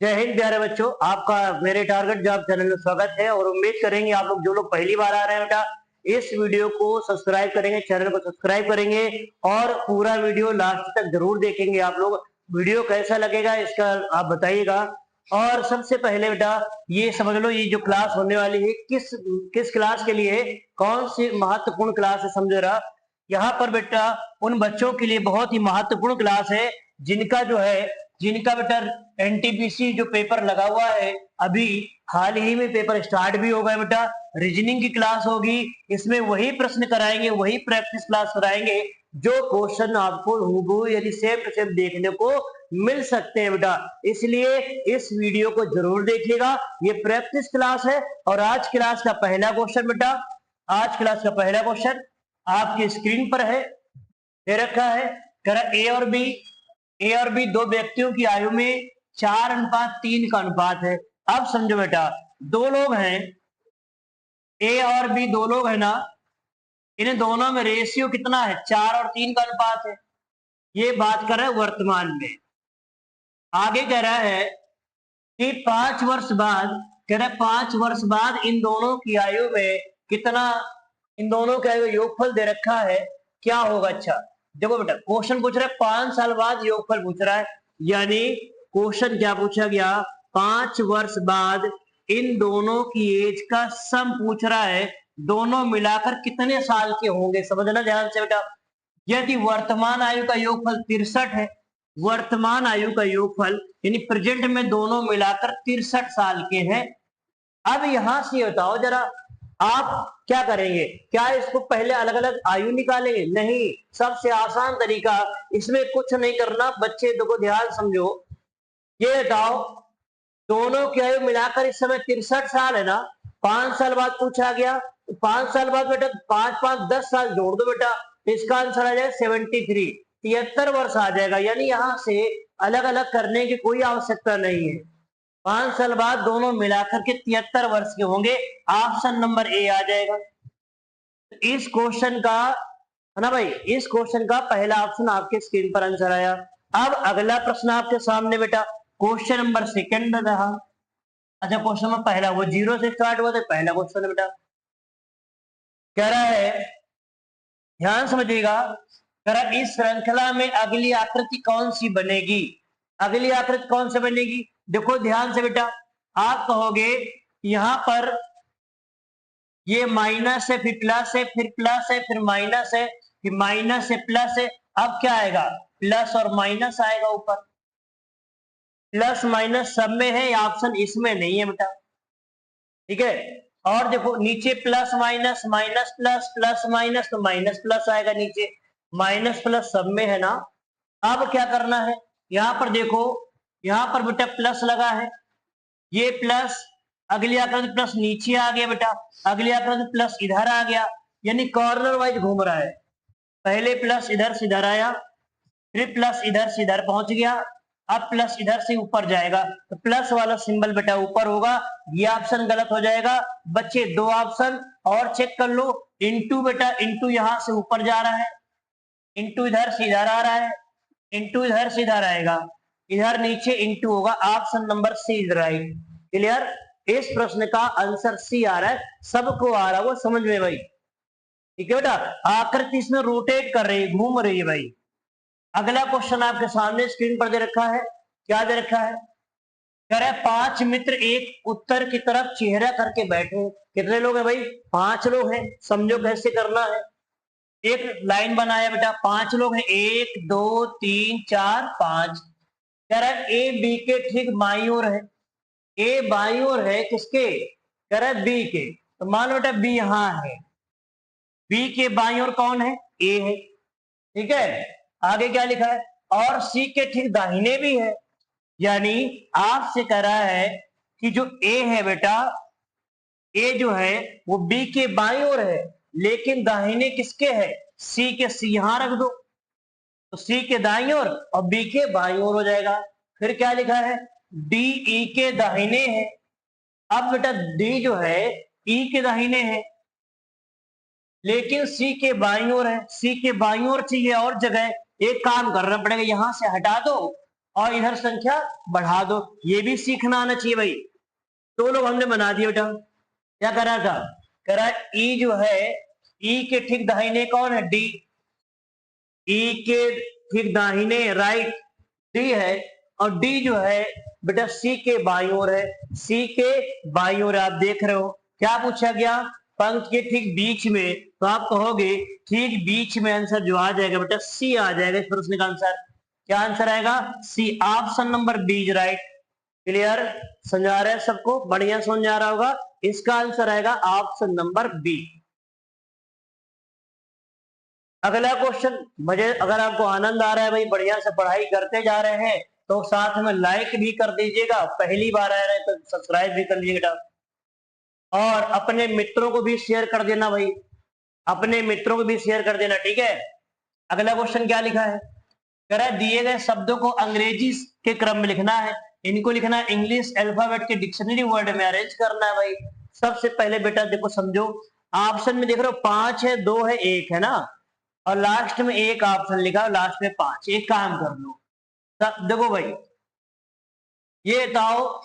जय हिंद प्यारे बच्चों, आपका मेरे टारगेट जॉब चैनल में स्वागत है। और उम्मीद करेंगे आप लोग जो लोग पहली बार आ रहे हैं बेटा इस वीडियो को सब्सक्राइब करेंगे, चैनल को सब्सक्राइब करेंगे और पूरा वीडियो लास्ट तक जरूर देखेंगे। आप लोग वीडियो कैसा लगेगा इसका आप बताइएगा। और सबसे पहले बेटा ये समझ लो, ये जो क्लास होने वाली है किस किस क्लास के लिए, कौन सी महत्वपूर्ण क्लास है समझो रहा। यहाँ पर बेटा उन बच्चों के लिए बहुत ही महत्वपूर्ण क्लास है जिनका बेटा एनटीपीसी जो पेपर लगा हुआ है, अभी हाल ही में पेपर स्टार्ट भी हो गया बेटा। रीजनिंग की क्लास होगी, इसमें वही प्रश्न कराएंगे, वही प्रैक्टिस क्लास कराएंगे जो क्वेश्चन आपको हूबहू यानी सेम टू सेम देखने को मिल सकते हैं बेटा। इसलिए इस वीडियो को जरूर देखिएगा, ये प्रैक्टिस क्लास है। और आज क्लास का पहला क्वेश्चन बेटा, आज क्लास का पहला क्वेश्चन आपकी स्क्रीन पर है, दे रखा है। ए और बी दो व्यक्तियों की आयु में 4:3 का अनुपात है। अब समझो बेटा, दो लोग हैं, ए और बी दो लोग है ना, इन दोनों में रेशियो कितना है? 4 और 3 का अनुपात है। ये बात कर रहा है वर्तमान में। आगे कह रहा है कि 5 वर्ष बाद, कह रहा है 5 वर्ष बाद इन दोनों की आयु में कितना, इन दोनों का योगफल दे रखा है, क्या होगा? अच्छा देखो बेटा, क्वेश्चन पूछ रहा है 5 साल बाद योगफल पूछ रहा है, यानी क्वेश्चन क्या पूछा गया? 5 वर्ष बाद इन दोनों की एज का सम पूछ रहा है, दोनों मिलाकर कितने साल के होंगे। समझना ध्यान से बेटा। यदि वर्तमान आयु का योगफल 63 है, वर्तमान आयु का योगफल यानी प्रेजेंट में दोनों मिलाकर 63 साल के हैं। अब यहां से बताओ जरा, आप क्या करेंगे? क्या इसको पहले अलग अलग आयु निकालेंगे? नहीं, सबसे आसान तरीका, इसमें कुछ नहीं करना बच्चे, देखो ध्यान समझो। ये बताओ, दोनों की आयु मिलाकर इस समय 63 साल है ना, 5 साल बाद पूछा गया, 5 साल बाद बेटा 5 5 10 साल जोड़ दो बेटा, इसका आंसर आ जाएगा 73, 73 वर्ष आ जाएगा। यानी यहां से अलग अलग करने की कोई आवश्यकता नहीं है। 5 साल बाद दोनों मिलाकर के 73 वर्ष के होंगे। ऑप्शन नंबर ए आ जाएगा। इस क्वेश्चन का है ना भाई, इस क्वेश्चन का पहला ऑप्शन आपके स्क्रीन पर आंसर आया। अब अगला प्रश्न आपके सामने बेटा, क्वेश्चन नंबर सेकंड रहा। अच्छा, क्वेश्चन नंबर पहला वो 0 से स्टार्ट हुआ था, पहला क्वेश्चन है बेटा। कह रहा है, ध्यान समझिएगा, कह रहा है इस श्रृंखला में अगली आकृति कौन सी बनेगी? अगली आकृति कौन सी बनेगी? देखो ध्यान से बेटा, आप कहोगे यहां पर ये माइनस है, फिर प्लस है, फिर प्लस है, फिर माइनस है, फिर माइनस है, प्लस है। अब क्या आएगा? प्लस और माइनस आएगा ऊपर। प्लस माइनस सब में है, ऑप्शन इसमें नहीं है बेटा, ठीक है। और देखो नीचे plus minus, minus plus, plus minus, तो माइनस प्लस आएगा नीचे, माइनस प्लस सब में है ना। अब क्या करना है? यहां पर देखो, यहां पर बेटा प्लस लगा है, ये प्लस, अगली आकृति प्लस नीचे आ गया बेटा, अगली आकृति प्लस इधर आ गया, यानी कॉर्नर वाइज घूम रहा है। पहले प्लस इधर से इधर आया, फिर प्लस इधर से इधर पहुंच गया, अब प्लस इधर से ऊपर जाएगा, तो प्लस वाला सिंबल बेटा ऊपर होगा। ये ऑप्शन गलत हो जाएगा बच्चे। दो ऑप्शन और चेक कर लो। इंटू बेटा, इंटू यहां से ऊपर जा रहा है, इंटू इधर से इधर आ रहा है, इंटू इधर से इधर आएगा, इधर नीचे इंटू होगा। Option number C is right. Clear? इस प्रश्न का आंसर सी आ रहा है, सबको आ रहा है वो समझ में भाई, ठीक है बेटा। आकृति इसमें रोटेट कर रही है, घूम रही है भाई। अगला क्वेश्चन आपके सामने स्क्रीन पर दे रखा है, क्या दे रखा है? कह रहा है 5 मित्र एक उत्तर की तरफ चेहरा करके बैठे। कितने लोग हैं भाई? 5 लोग हैं। समझो कैसे करना है। एक लाइन बनाया बेटा, 5 लोग हैं, 1 2 3 4 5। कह रहा है ए बी के ठीक बाईं ओर है। ए बाईं ओर है किसके? कह रहा है बी के। तो मान लो बेटा बी यहां है, बी के बाईं ओर कौन है? ए है, ठीक है। आगे क्या लिखा है? और सी के ठीक दाहिने भी है, यानी आपसे कह रहा है कि जो ए है बेटा, ए जो है वो बी के बाईं ओर है, लेकिन दाहिने किसके है? सी के। सी यहां रख दो, तो सी के दाईं ओर और बी के बाईं ओर हो जाएगा। फिर क्या लिखा है? डी ई के दाहिने है। अब बेटा डी जो है ई के दाहिने है, लेकिन सी के बाईं ओर है। सी के बाईं ओर चाहिए और जगह, एक काम करना पड़ेगा, यहां से हटा दो और इधर संख्या बढ़ा दो। ये भी सीखना आना चाहिए भाई। तो लोग हमने बना दिए बेटा। क्या करा था, करा ई जो है, ई के ठीक दाहिने कौन है, डी। ई के ठीक दाहिने राइट डी है, और डी जो है बेटा सी के बाईं ओर है। सी के बाईं ओर आप देख रहे हो। क्या पूछा गया, पंक्ति के ठीक बीच में, तो आप कहोगे ठीक बीच में आंसर जो आ जाएगा बेटा सी आ जाएगा इस प्रश्न का आंसर। क्या आंसर आएगा, C. Option number B is right. Clear, समझ आ रहा है सबको, बढ़िया समझ आ रहा होगा। इसका आंसर आएगा ऑप्शन नंबर बी। अगला क्वेश्चन, मुझे अगर आपको आनंद आ रहा है भाई, बढ़िया से पढ़ाई करते जा रहे हैं, तो साथ में लाइक भी कर दीजिएगा। पहली बार आ रहे हैं तो सब्सक्राइब भी कर लीजिएगा, और अपने मित्रों को भी शेयर कर देना भाई, अपने मित्रों को भी शेयर कर देना, ठीक है। अगला क्वेश्चन क्या लिखा है, कह रहा है दिए गए शब्दों को अंग्रेजी के क्रम में लिखना है। इनको लिखना है इंग्लिश अल्फाबेट के डिक्शनरी वर्ड में अरेंज करना है भाई। सबसे पहले बेटा देखो समझो, ऑप्शन में देख रहे हो 5 है, 2 है, 1 है ना, और लास्ट में एक ऑप्शन लिखा है, लास्ट में 5। एक काम कर लो, देखो भाई, ये बताओ,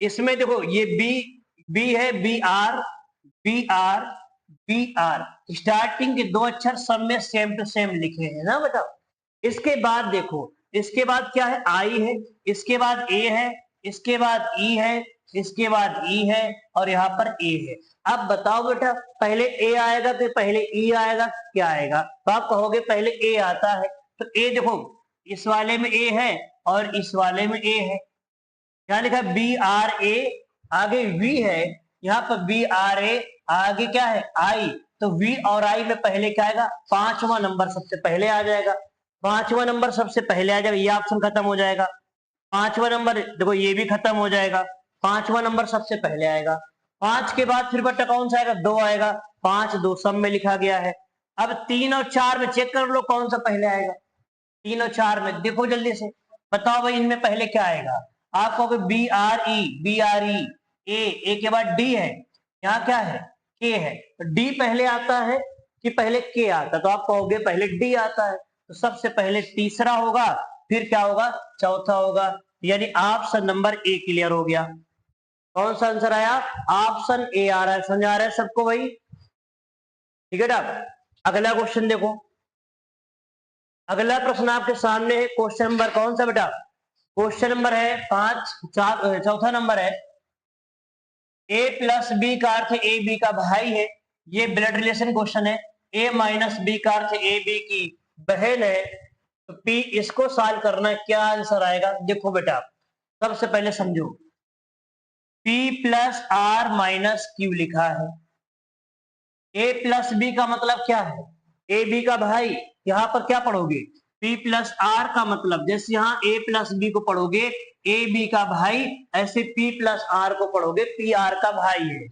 इसमें देखो ये बी है, B R, B R, B R, starting के 2 अक्षर सब में सेम टू सेम लिखे हैं ना बेटा। इसके बाद देखो, इसके बाद क्या है, आई है, इसके बाद ए है, इसके बाद ई है, इसके बाद ई है, और यहाँ पर ए है। अब बताओ बेटा, पहले ए आएगा कि पहले ई आएगा, क्या आएगा, तो आप कहोगे पहले ए आता है। तो ए देखो, इस वाले में ए है और इस वाले में ए है। क्या लिखा है, बी आर ए, आगे वी है, यहाँ पर बी आर ए, आगे क्या है, आई। तो वी और आई में पहले क्या आएगा, 5वां नंबर सबसे पहले आ जाएगा। 5वां नंबर सबसे पहले आ जाएगा, ये ऑप्शन खत्म हो जाएगा। 5वां नंबर देखो, ये भी खत्म हो जाएगा। 5वां नंबर सबसे पहले आएगा। 5 के बाद फिर बेटा कौन सा आएगा, 2 आएगा। 5 2 सब में लिखा गया है। अब 3 और 4 में चेक कर लो कौन सा पहले आएगा। 3 और 4 में देखो जल्दी से, बताओ भाई इनमें पहले क्या आएगा। आप कहोगे B R E, B R E, A के बाद डी है, यहाँ क्या है, के है। तो डी पहले आता है कि पहले के आता है, तो आप कहोगे पहले डी आता है। तो सबसे पहले तीसरा होगा, फिर क्या होगा, चौथा होगा। यानी ऑप्शन नंबर ए क्लियर हो गया। कौन सा आंसर आया, ऑप्शन ए आ रहा है। समझ आ रहा है सबको भाई, ठीक है ना। अगला क्वेश्चन देखो, अगला प्रश्न आपके सामने है, क्वेश्चन नंबर कौन सा बेटा, क्वेश्चन नंबर है 5, चौथा नंबर है। ए प्लस बी का अर्थ ए बी का भाई है, ये ब्लड रिलेशन क्वेश्चन है। ए माइनस बी का अर्थ ए बी की बहन है। तो पी, इसको सॉल्व करना है, क्या आंसर आएगा। देखो बेटा, सबसे पहले समझो, P plus R minus Q लिखा है। ए प्लस बी का मतलब क्या है, ए बी का भाई। यहाँ पर क्या पढ़ोगे, पी प्लस आर का मतलब, जैसे यहाँ ए प्लस बी को पढ़ोगे ए बी का भाई, ऐसे पी प्लस आर को पढ़ोगे पी आर का भाई है।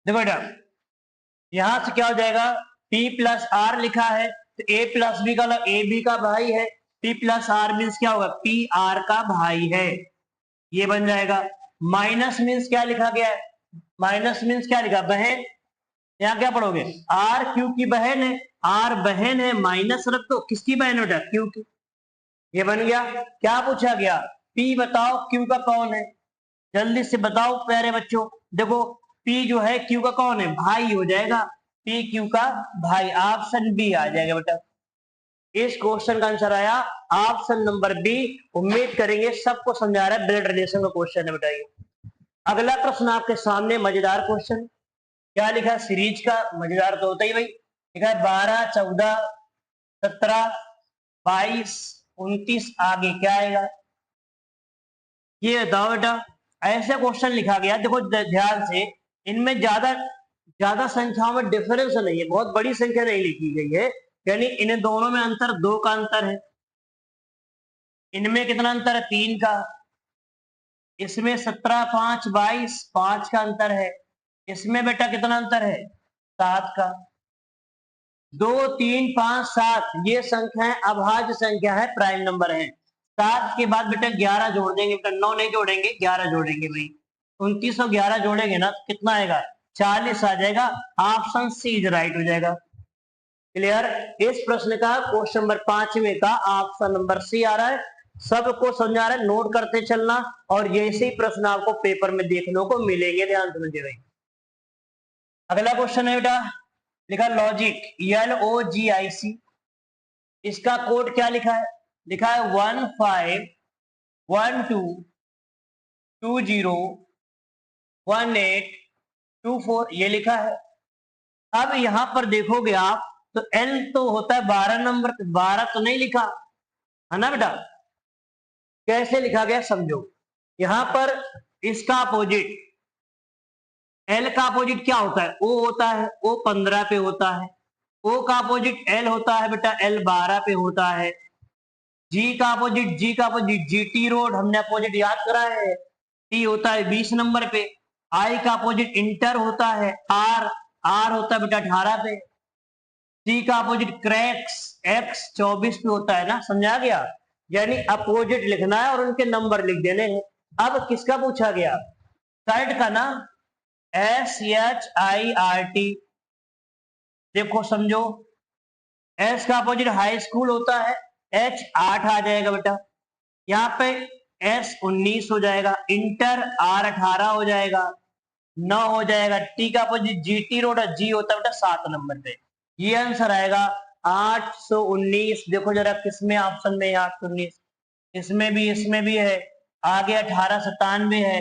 देखो बेटा, यहां से क्या हो जाएगा, P प्लस आर लिखा है, तो A प्लस बी का ए बी का भाई है। P प्लस आर मीन्स क्या होगा, पी आर का भाई है, ये बन जाएगा। माइनस मीन्स क्या लिखा गया है, माइनस मीन्स क्या लिखा, बहन। यहाँ क्या पढ़ोगे, आर क्यू की बहन है, आर बहन है, माइनस रख दो, किसकी बहन बेटा, क्यू की। ये बन गया। क्या पूछा गया, P बताओ क्यू का कौन है, जल्दी से बताओ प्यारे बच्चों। देखो P जो है क्यू का कौन है, भाई हो जाएगा, P क्यू का भाई, ऑप्शन बी आ जाएगा बेटा। इस क्वेश्चन का आंसर आया ऑप्शन नंबर बी। उम्मीद करेंगे सबको समझा रहा है, ब्लड रिलेशन का क्वेश्चन है बेटा ये। अगला प्रश्न आपके सामने, मजेदार क्वेश्चन। क्या लिखा है, सीरीज का मजेदार तो होता ही भाई। लिखा है 12 14 17 22 29, आगे क्या आएगा, ये बताओ बेटा। ऐसा क्वेश्चन लिखा गया, देखो ध्यान से, इनमें ज्यादा ज्यादा संख्याओं में डिफरेंस नहीं है, बहुत बड़ी संख्या नहीं लिखी गई है, यानी इन दोनों में अंतर 2 का अंतर है। इनमें कितना अंतर है, 3 का। इसमें 17 5 22, 5 का अंतर है। इसमें बेटा कितना अंतर है, 7 का। 2 3 5 7 ये संख्या है, अभाज्य संख्या है, प्राइम नंबर है। 7 के बाद बेटा 11 जोड़ देंगे बेटा, 9 नहीं जोड़ेंगे, 11 जोड़ेंगे भाई। 29 और 11 जोड़ेंगे ना तो कितना आएगा, 40 आ जाएगा। ऑप्शन सी इज राइट हो जाएगा। क्लियर। इस प्रश्न का क्वेश्चन नंबर 5वें का ऑप्शन नंबर सी आ रहा है। सबको समझ आ रहा है, नोट करते चलना, और जैसे ही प्रश्न आपको पेपर में देखने को मिलेंगे ध्यान समझिए भाई। अगला क्वेश्चन है बेटा, लिखा लॉजिक, LOGIC, इसका कोड क्या लिखा है, लिखा है 1512201824 ये लिखा है। अब यहां पर देखोगे आप तो L तो होता है 12 नंबर, 12 तो नहीं लिखा है ना बेटा। कैसे लिखा गया समझो, यहां पर इसका अपोजिट, L का अपोजिट क्या होता है, O होता है, O 15 पे होता है। O का अपोजिट L होता है बेटा, L 12 पे होता है। G का अपोजिट GT रोड हमने अपोजिट याद करा है, T होता है 20 नंबर पे। I का अपोजिट इंटर होता है, R होता है बेटा 18 पे। C का अपोजिट क्रैक्स, X 24 पे होता है ना, समझा गया। यानी अपोजिट लिखना है और उनके नंबर लिख देने हैं। अब किसका पूछा गया, शर्ट का ना, SHIRT, देखो समझो, S का अपोजिट हाई स्कूल होता है, H 8 आ जाएगा बेटा। यहाँ पे S 19 हो जाएगा, इंटर R 18 हो जाएगा, 9 हो जाएगा। T का अपोजिट GT रोड, G होता है बेटा 7 नंबर पे। ये आंसर आएगा 819। देखो जरा किसमें ऑप्शन में 819, इसमें भी है, आगे 1897 है,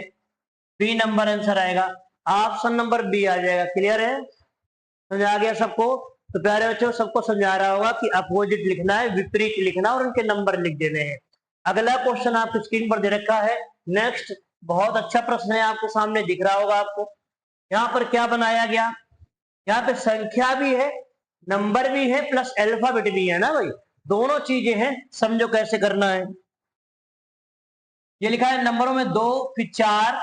बी नंबर आंसर आएगा, ऑप्शन नंबर बी आ जाएगा। क्लियर है, समझ आ गया सबको। तो प्यारे बच्चों सबको समझा रहा होगा कि अपोजिट लिखना है, विपरीत लिखना और उनके नंबर लिख देने हैं। अगला क्वेश्चन आपकी स्क्रीन पर दे रखा है। नेक्स्ट बहुत अच्छा प्रश्न है, आपके सामने दिख रहा होगा आपको। यहाँ पर क्या बनाया गया, यहाँ पे संख्या भी है, नंबर भी है, प्लस अल्फाबेट भी है ना भाई, दोनों चीजें हैं। समझो कैसे करना है। ये लिखा है नंबरों में 2 फिर 4,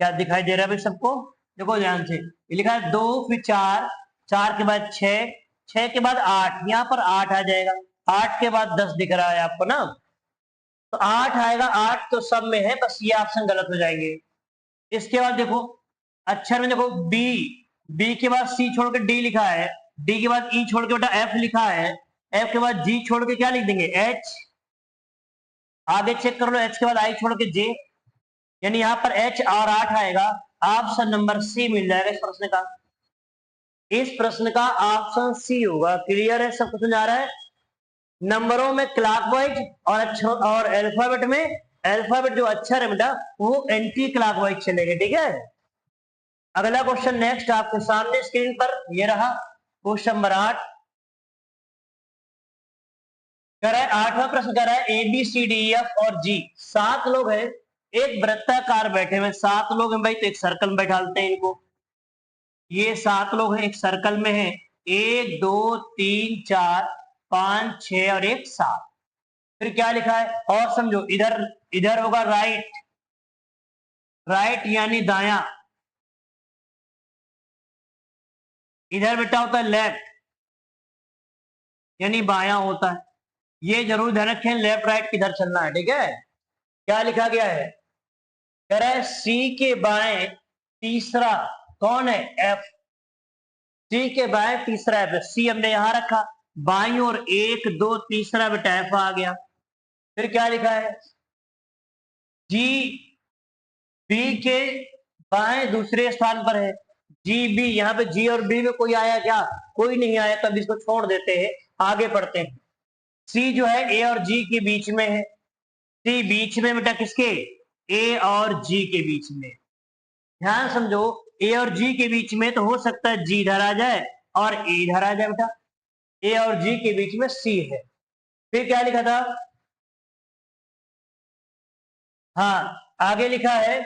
क्या दिखाई दे रहा है भाई सबको, देखो ध्यान से। ये लिखा है 2 फिर 4, 4 के बाद 6, 6 के बाद 8, यहाँ पर 8 आ जाएगा। 8 के बाद 10 दिख रहा है आपको ना, तो 8 आएगा। 8 तो सब में है, बस ये ऑप्शन गलत हो जाएंगे। इसके बाद देखो अक्षर में देखो बी के बाद सी छोड़ के डी लिखा है, डी के बाद ई छोड़ के बेटा एफ लिखा है, एफ के बाद जी छोड़ के क्या लिख देंगे, एच। आगे चेक कर लो, एच के बाद आई छोड़ के जे, यानी यहाँ पर एच और 8 आएगा। ऑप्शन नंबर सी मिल जाएगा इस प्रश्न का। इस प्रश्न का ऑप्शन सी होगा। क्लियर है, सब कुछ समझ आ रहा है। नंबरों में क्लॉकवाइज और अक्षर और अल्फाबेट में, अल्फाबेट जो अक्षर है बेटा वो एंटी क्लॉकवाइज चलेंगे। ठीक है, अगला क्वेश्चन नेक्स्ट आपके सामने स्क्रीन पर ये रहा, क्वेश्चन नंबर 8 कर रहा है। 8वां प्रश्न कर रहा है ABCDEF और G, 7 लोग हैं, एक वृत्ताकार बैठे हुए, 7 लोग हैं भाई, तो एक सर्कल में बैठाते हैं इनको। ये 7 लोग हैं, एक सर्कल में है, 1 2 3 4 5 6 और एक 7। फिर क्या लिखा है और समझो, इधर इधर होगा राइट, राइट यानी दाया, इधर बेटा होता है लेफ्ट यानी बाया होता है। ये जरूर ध्यान रखें, लेफ्ट राइट किधर चलना है। ठीक है, क्या लिखा गया है, कह रहा है सी के बाएं तीसरा कौन है, एफ। सी के बाएं तीसरा एफ, सी हमने यहां रखा, बाई और 1 2 तीसरा बेटा एफ आ गया। फिर क्या लिखा है, जी बी के बाएं दूसरे स्थान पर है, जी बी, यहाँ पे जी और बी में कोई आया क्या, कोई नहीं आया, तब इसको छोड़ देते हैं, आगे पढ़ते हैं। सी जो है ए और जी के बीच में है, सी बीच में बेटा किसके, ए और जी के बीच में। ध्यान समझो, ए और जी के बीच में तो हो सकता है जी इधर आ जाए और ए इधर आ जाए बेटा, ए और जी के बीच में सी है। फिर क्या लिखा था, हाँ आगे लिखा है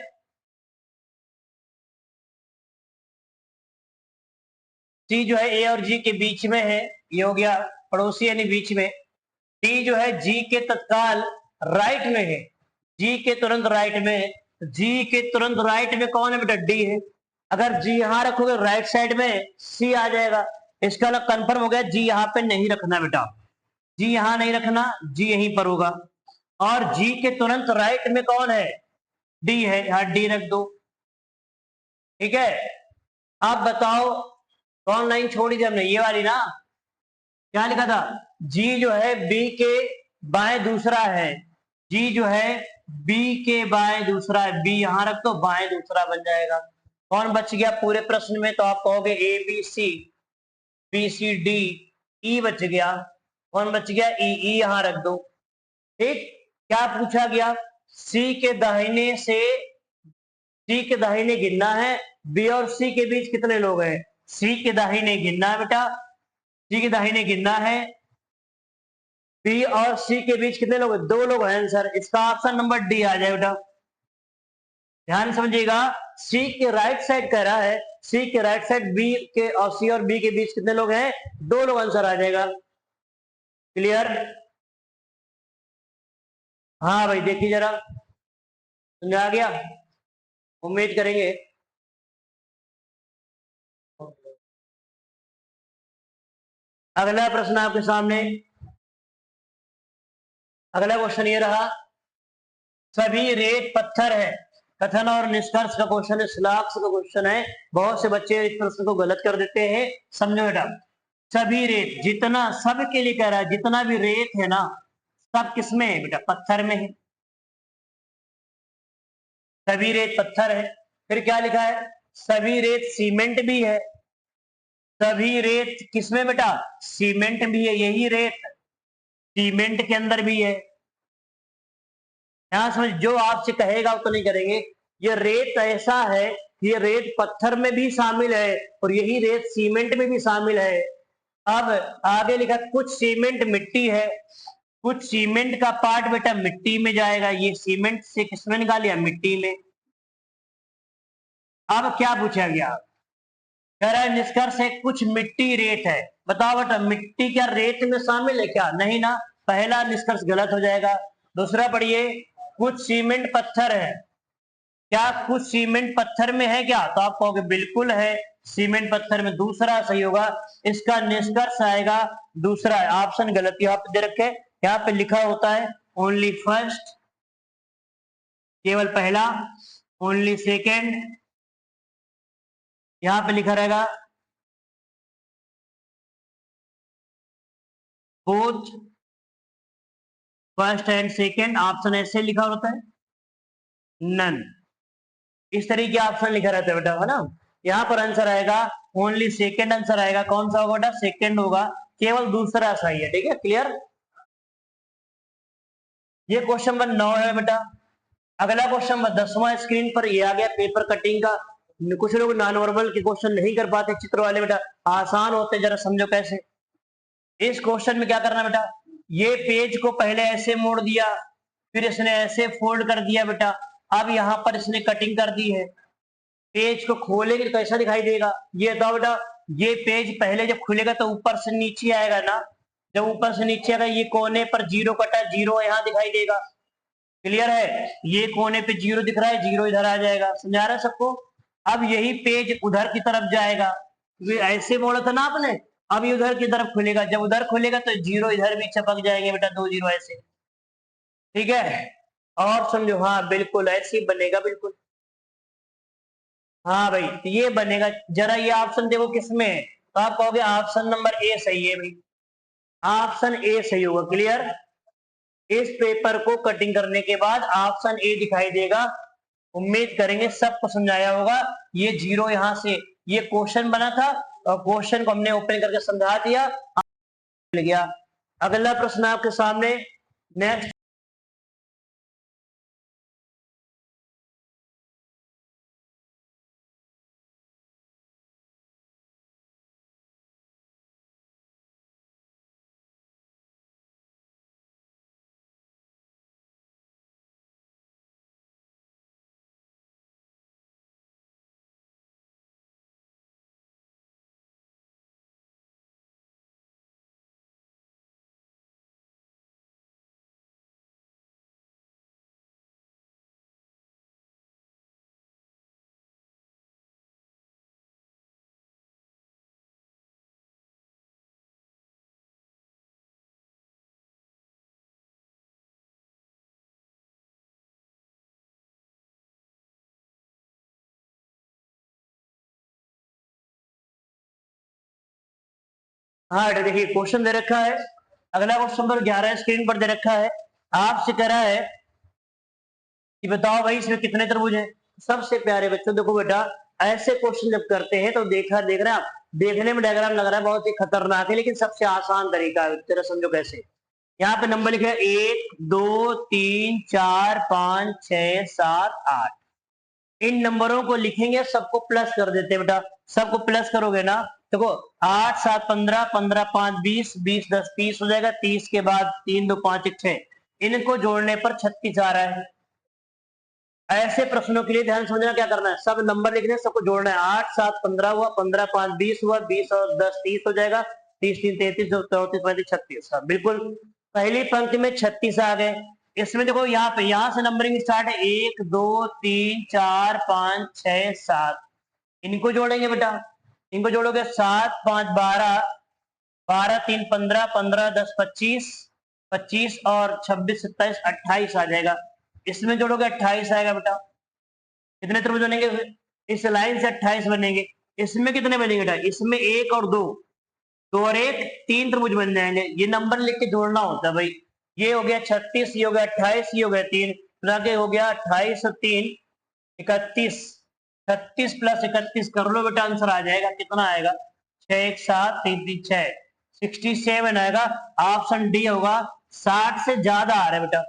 सी जो है ए और जी के बीच में है, ये हो गया पड़ोसी यानी बीच में। डी जो है जी के तत्काल राइट में है, जी के तुरंत राइट में है, जी के तुरंत राइट में कौन है बेटा, डी है। अगर जी यहां रखोगे राइट साइड में सी आ जाएगा, इसका ना कंफर्म हो गया, जी यहाँ पे नहीं रखना बेटा, जी यहाँ नहीं रखना, जी यहीं पर होगा। और जी के तुरंत राइट में कौन है, डी है, यहाँ डी रख दो। ठीक है, आप बताओ कौन लाइन छोड़ी थी हमने, ये वाली ना, क्या लिखा था, जी जो है बी के बाएं दूसरा है, जी जो है बी के बाएं दूसरा है, बी यहां रख दो, बाएं दूसरा बन जाएगा। कौन बच गया पूरे प्रश्न में, तो आप कहोगे A B C, B C D, E बच गया। कौन बच गया, ई, ई यहां रख दो। ठीक, क्या पूछा गया, सी के दाहिने से, सी के दाहिने गिनना है, बी और सी के बीच कितने लोग हैं, सी के दाहिने गिनना है बेटा, सी के दाहिने गिनना है, बी और सी के बीच कितने लोग हैं, 2 लोग हैं आंसर, इसका ऑप्शन नंबर डी आ जाए बेटा। ध्यान समझिएगा, सी के राइट साइड कह रहा है, सी के राइट साइड बी के और सी और बी के बीच कितने लोग हैं, 2 लोग, आंसर आ जाएगा। क्लियर, हाँ भाई देखिए जरा, समझ आ गया, उम्मीद करेंगे। अगला प्रश्न आपके सामने, अगला क्वेश्चन ये रहा, सभी रेत पत्थर है, कथन और निष्कर्ष का क्वेश्चन है, श्लाघ का क्वेश्चन है, बहुत से बच्चे इस प्रश्न को गलत कर देते हैं, समझो बेटा। सभी रेत, जितना, सब के लिए कह रहा है, जितना भी रेत है ना, सब किसमें है बेटा, पत्थर में है, सभी रेत पत्थर है। फिर क्या लिखा है, सभी रेत सीमेंट भी है, सभी रेत किसमें बेटा, सीमेंट भी है, यही रेत सीमेंट के अंदर भी है। यहां समझ, जो आपसे कहेगा वो तो नहीं करेंगे, ये रेत ऐसा है, ये रेत पत्थर में भी शामिल है और यही रेत सीमेंट में भी शामिल है। अब आगे लिखा, कुछ सीमेंट मिट्टी है, कुछ सीमेंट का पार्ट बेटा मिट्टी में जाएगा, ये सीमेंट से किसमें निकाल लिया, मिट्टी में। अब क्या पूछा गया, कह रहा है निष्कर्ष है कुछ मिट्टी रेत है, बताओ बेटा मिट्टी क्या रेत में शामिल है क्या, नहीं ना, पहला निष्कर्ष गलत हो जाएगा। दूसरा पढ़िए, कुछ सीमेंट पत्थर है, क्या कुछ सीमेंट पत्थर में है क्या, तो आप कहोगे बिल्कुल है, सीमेंट पत्थर में, दूसरा सही होगा, इसका निष्कर्ष आएगा दूसरा, ऑप्शन गलत यहाँ पे दे रखे, यहाँ पे लिखा होता है ओनली फर्स्ट, केवल पहला, ओनली सेकेंड, यहाँ पे लिखा रहेगा both first and second, option ऐसे लिखा होता है, नन, इस तरीके ऑप्शन लिखा रहता है बेटा, है ना। यहाँ पर आंसर आएगा ओनली सेकेंड, आंसर आएगा कौन सा होगा बेटा, सेकेंड होगा, केवल दूसरा सही है। ठीक है, क्लियर, ये क्वेश्चन नंबर 9 है बेटा। अगला क्वेश्चन नंबर 10वां स्क्रीन पर ये आ गया, पेपर कटिंग का। कुछ लोग नॉन वर्बल के क्वेश्चन नहीं कर पाते, चित्र वाले बेटा आसान होते, जरा समझो कैसे। इस क्वेश्चन में क्या करना बेटा, ये पेज को पहले ऐसे मोड़ दिया, फिर इसने ऐसे फोल्ड कर दिया बेटा, अब यहाँ पर इसने कटिंग कर दी है, पेज को खोलेंगे तो कैसा दिखाई देगा, ये बताओ बेटा, ये पेज पहले जब खुलेगा तो ऊपर से नीचे आएगा ना, जब ऊपर से नीचे आएगा ये कोने पर जीरो कटा, जीरो यहाँ दिखाई देगा। क्लियर है, ये कोने पे जीरो दिख रहा है, जीरो इधर आ जाएगा, समझा रहा है सबको। अब यही पेज उधर की तरफ जाएगा, ऐसे बोला था ना आपने, अब ये उधर की तरफ खुलेगा, जब उधर खुलेगा तो जीरो इधर भी चपक जाएंगे बेटा, 2 जीरो ऐसे। ठीक है, और समझो, हाँ बिल्कुल ऐसे ही बनेगा, बिल्कुल, हाँ भाई तो ये बनेगा। जरा ये ऑप्शन देखो किसमें है, तो आप कहोगे ऑप्शन नंबर ए सही है भाई, ऑप्शन ए सही होगा। क्लियर, इस पेपर को कटिंग करने के बाद ऑप्शन ए दिखाई देगा, उम्मीद करेंगे सबको समझाया होगा। ये जीरो यहां से, ये क्वेश्चन बना था और क्वेश्चन को हमने ओपन करके समझा दिया, मिल गया। अगला प्रश्न आपके सामने, नेक्स्ट हाँ बेटा देखिए क्वेश्चन दे रखा है, अगला क्वेश्चन नंबर 11 स्क्रीन पर दे रखा है। आपसे कह रहा है कि बताओ भाई इसमें कितने त्रिभुज हैं। सबसे प्यारे बच्चों देखो बेटा, ऐसे क्वेश्चन जब करते हैं तो देख रहे हैं आप, देखने में डायग्राम लग रहा है बहुत ही खतरनाक है, लेकिन सबसे आसान तरीका है, जरा समझो कैसे। यहाँ पे नंबर लिखे 1 2 3 4 5 6 7 8। इन नंबरों को लिखेंगे, सबको प्लस कर देते हैं बेटा। सबको प्लस करोगे ना, देखो 8 7 15, 15 5 20, 20 10 30 हो जाएगा। 30 के बाद 3 2 5 1 6, इनको जोड़ने पर 36 आ रहा है। ऐसे प्रश्नों के लिए ध्यान समझना क्या करना है, सब नंबर लिखने हैं, सबको जोड़ना है। 8 7 15 हुआ, 15 5 20 हुआ, 20 और 10 30 हो जाएगा। 30 3 33, 34 35 36। बिल्कुल पहली पंक्ति में 36 आ गए। इसमें देखो यहाँ से नंबरिंग स्टार्ट है, 1 2 3 4 5 6 7। इनको जोड़ेंगे बेटा, इनको जोड़ोगे 7 5 12, 12 3 15, 15 10 25, 25 और 26 27 28 आ जाएगा। इसमें जोड़ोगे 28 आएगा बेटा। कितने त्रिभुज बनेंगे इस लाइन से? 28 बनेंगे। इसमें कितने बनेंगे बेटा? इसमें 1 और 2, 2 और 1 3 त्रिभुज बन जाएंगे। ये नंबर लिख के जोड़ना होता है भाई। ये हो गया 36, ये हो गया 28, ये हो गया 3, तो आगे हो गया 28 और 3 31। 36 प्लस 31 कर लो बेटा, आंसर आ जाएगा। कितना आएगा? 6 1 7 3 3 6, 67 आएगा। ऑप्शन डी होगा। 60 से ज्यादा आ रहा है बेटा,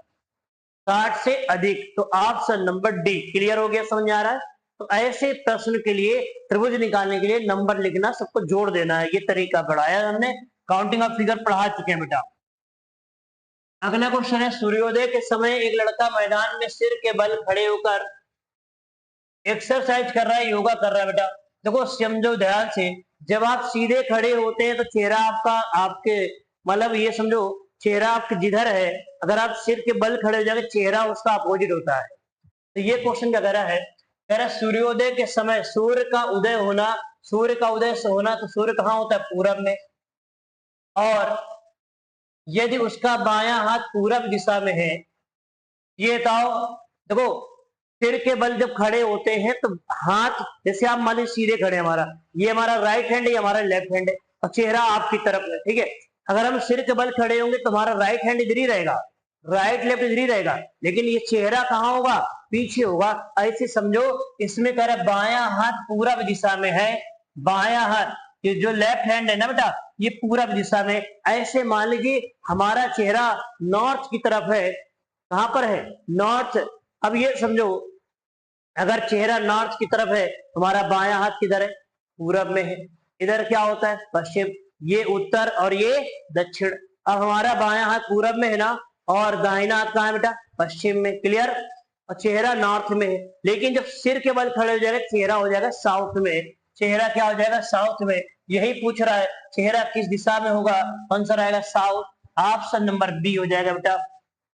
60 से अधिक, तो ऑप्शन नंबर डी। क्लियर हो गया? समझ आ रहा है? तो ऐसे प्रश्न के लिए, त्रिभुज निकालने के लिए नंबर लिखना, सबको जोड़ देना है। ये तरीका पढ़ाया हमने, काउंटिंग ऑफ फिगर पढ़ा चुके हैं बेटा। अगला क्वेश्चन है, सूर्योदय के समय एक लड़का मैदान में सिर के बल खड़े होकर एक्सरसाइज कर रहा है, योगा कर रहा है बेटा। देखो समझो ध्यान से, जब आप सीधे खड़े होते हैं तो चेहरा आपका, आपके मतलब ये समझो चेहरा आपके जिधर है, अगर आप सिर के बल खड़े हो जाएंगे चेहरा उसका अपोजिट होता है। तो ये क्वेश्चन क्या कह रहा है? कह रहा है सूर्योदय के समय सूर्य का उदय होना, सूर्य का उदय से होना, तो सूर्य कहाँ होता है? पूरब में। और यदि उसका बायां हाथ पूरब दिशा में है, ये बताओ। देखो सिर के बल जब खड़े होते हैं तो हाथ, जैसे आप मान लीजिए सीधे खड़े, हमारा ये हमारा राइट हैंड, ये हमारा लेफ्ट हैंड है, और चेहरा आपकी तरफ है, ठीक है। अगर हम सिर के बल खड़े होंगे तो हमारा राइट हैंड इधर ही रहेगा, राइट लेफ्ट इधर ही रहेगा, लेकिन ये चेहरा कहाँ होगा? पीछे होगा। ऐसे समझो, इसमें कह रहा है बायां हाथ पूरब दिशा में है, बायां हाथ, ये जो लेफ्ट हैंड है ना बेटा, ये पूरब दिशा में। ऐसे मान लीजिए हमारा चेहरा नॉर्थ की तरफ है। कहां पर है? नॉर्थ। अब ये समझो, अगर चेहरा नॉर्थ की तरफ है, तुम्हारा बायां हाथ किधर है? पूरब में है। इधर क्या होता है? पश्चिम। ये उत्तर और ये दक्षिण। अब हमारा बायां हाथ पूरब में है ना, और दाहिना हाथ कहाँ है बेटा? पश्चिम में। क्लियर? और चेहरा नॉर्थ में है, लेकिन जब सिर के बल खड़े हो जाएगा चेहरा हो जाएगा साउथ में। चेहरा क्या हो जाएगा? साउथ में। यही पूछ रहा है, चेहरा किस दिशा में होगा? आंसर आएगा साउथ। ऑप्शन नंबर बी हो जाएगा बेटा।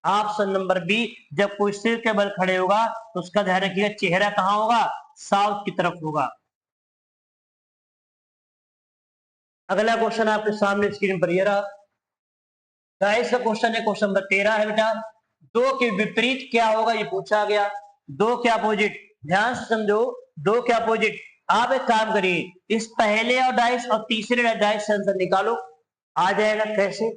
Option number B. जब कोई सिर के बल खड़े होगा तो उसका ध्यान रखिएगा, चेहरा कहाँ होगा? साउथ की तरफ होगा। अगला क्वेश्चन आपके सामने स्क्रीन पर ये रहा। गाइस का क्वेश्चन है, क्वेश्चन नंबर 13 है बेटा। दो के विपरीत क्या होगा, ये पूछा गया। दो के अपोजिट, ध्यान से समझो, दो के अपोजिट। आप एक काम करिए, इस पहले और डाइस और तीसरे डाइस से आंसर निकालो, आ जाएगा। कैसे?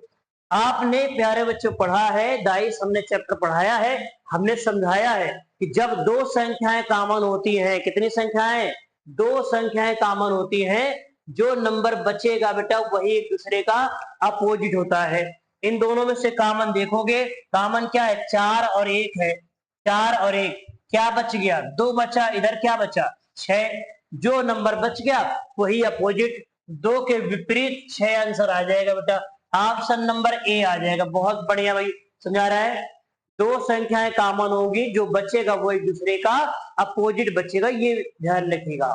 आपने प्यारे बच्चों पढ़ा है, डाइस हमने चैप्टर पढ़ाया है, हमने समझाया है कि जब दो संख्याएं कॉमन होती हैं, कितनी संख्याएं? दो संख्याएं कॉमन होती हैं, जो नंबर बचेगा बेटा वही एक दूसरे का अपोजिट होता है। इन दोनों में से कॉमन देखोगे, कॉमन क्या है? 4 और 1 है। 4 और 1 क्या बच गया? 2 बचा। इधर क्या बचा? 6। जो नंबर बच गया वही अपोजिट। दो के विपरीत 6 आंसर आ जाएगा बेटा। ऑप्शन नंबर ए आ जाएगा। बहुत बढ़िया भाई, समझा रहा है। दो संख्याएं कॉमन होगी, जो बचेगा वो एक दूसरे का अपोजिट बचेगा, ये ध्यान रखिएगा।